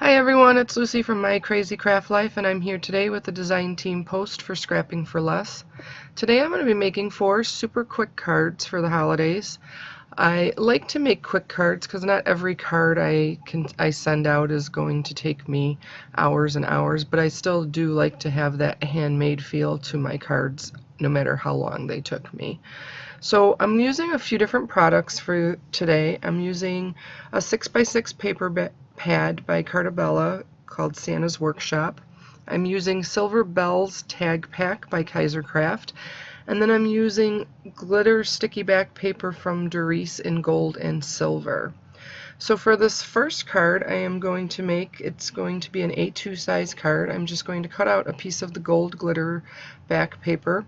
Hi everyone, it's Lucy from My Crazy Craft Life, and I'm here today with the design team post for Scrapping for Less. Today I'm going to be making 4 super quick cards for the holidays. I like to make quick cards because not every card I send out is going to take me hours and hours, but I still do like to have that handmade feel to my cards no matter how long they took me. So I'm using a few different products for today. I'm using a 6x6 paper pad by Cartabella called Santa's Workshop. I'm using Silver Bells Tag Pack by Kaiser Craft. And then I'm using glitter sticky back paper from Teresa in gold and silver. So for this first card I am going to make, it's going to be an A2 size card. I'm just going to cut out a piece of the gold glitter back paper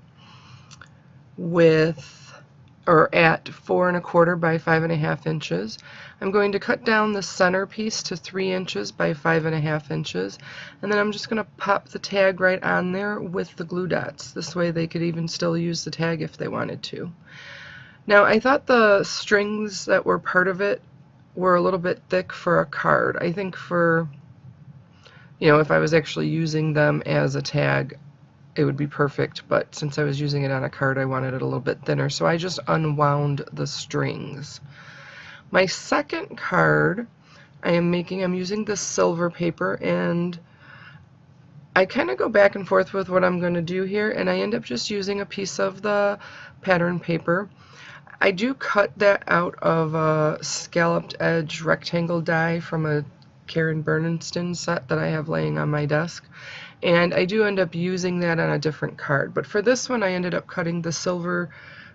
at 4 1/4 by 5 1/2 inches. I'm going to cut down the center piece to 3 inches by 5 1/2 inches, and then I'm just going to pop the tag right on there with the glue dots. This way they could even still use the tag if they wanted to. Now I thought the strings that were part of it were a little bit thick for a card. I think for, if I was actually using them as a tag, it would be perfect, but since I was using it on a card, I wanted it a little bit thinner, so I just unwound the strings. My second card I'm using this silver paper, and I kind of go back and forth with what I'm going to do here, and I end up just using a piece of the pattern paper. I do cut that out of a scalloped edge rectangle die from a Karen Bernstein set that I have laying on my desk, and I do end up using that on a different card. But for this one I ended up cutting the silver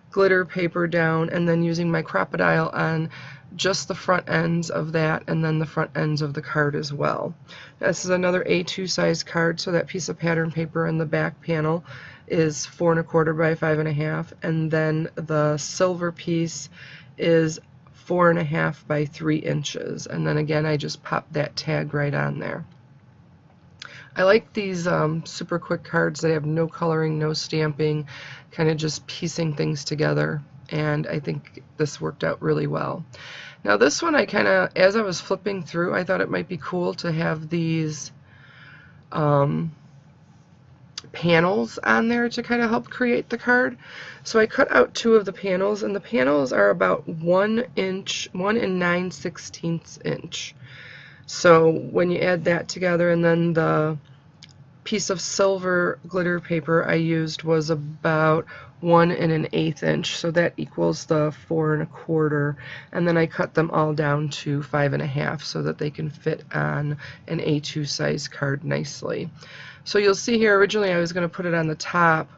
glitter paper down and then using my crocodile on just the front ends of that and then the front ends of the card as well. This is another A2 size card, so that piece of pattern paper in the back panel is 4 1/4 by 5 1/2, and then the silver piece is 4 1/2 by 3 inches, and then again I just pop that tag right on there. I like these super quick cards that have no coloring, no stamping, kind of just piecing things together, and I think this worked out really well. Now this one I kind of, as I was flipping through, I thought it might be cool to have these panels on there to kind of help create the card. So I cut out 2 of the panels, and the panels are about 1 inch, 1 9/16 inch. So when you add that together, and then the piece of silver glitter paper I used was about 1 1/8 inch, so that equals the 4 1/4, and then I cut them all down to 5 1/2 so that they can fit on an A2 size card nicely. So you'll see here, originally I was going to put it on the top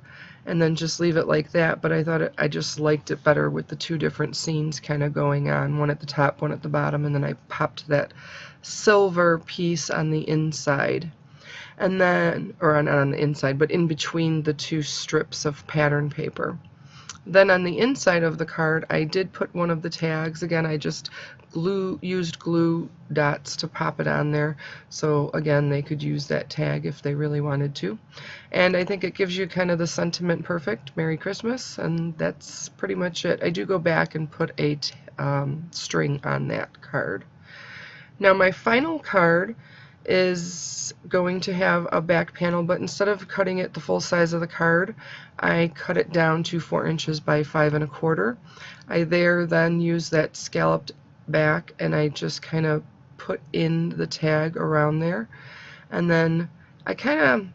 and then just leave it like that, but I just liked it better with the 2 different scenes kind of going on, one at the top, one at the bottom, and then I popped that silver piece on the inside. And then, or on the inside, but in between the 2 strips of pattern paper. Then on the inside of the card, I did put one of the tags. Again, I just used glue dots to pop it on there, so again they could use that tag if they really wanted to. And I think it gives you kind of the sentiment perfect, Merry Christmas, and that's pretty much it. I do go back and put a string on that card. Now my final card is going to have a back panel, but instead of cutting it the full size of the card, I cut it down to 4 inches by 5 1/4. I then use that scalloped back, and I just kind of put in the tag around there, and then I kind of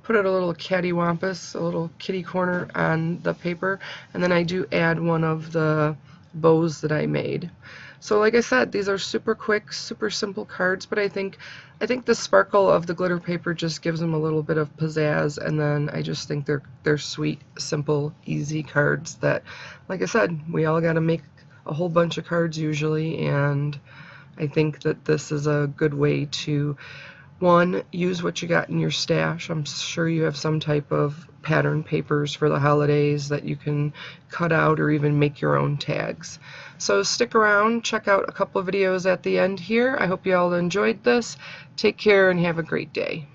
put it a little cattywampus, a little kitty corner on the paper, and then I do add one of the bows that I made. So like I said, these are super quick, super simple cards, but I think the sparkle of the glitter paper just gives them a little bit of pizzazz, and then I just think they're sweet, simple, easy cards that, like I said, we all got to make a whole bunch of cards usually, and I think that this is a good way to, one, use what you got in your stash. I'm sure you have some type of pattern papers for the holidays that you can cut out or even make your own tags. So stick around, check out a couple of videos at the end here. I hope you all enjoyed this. Take care and have a great day.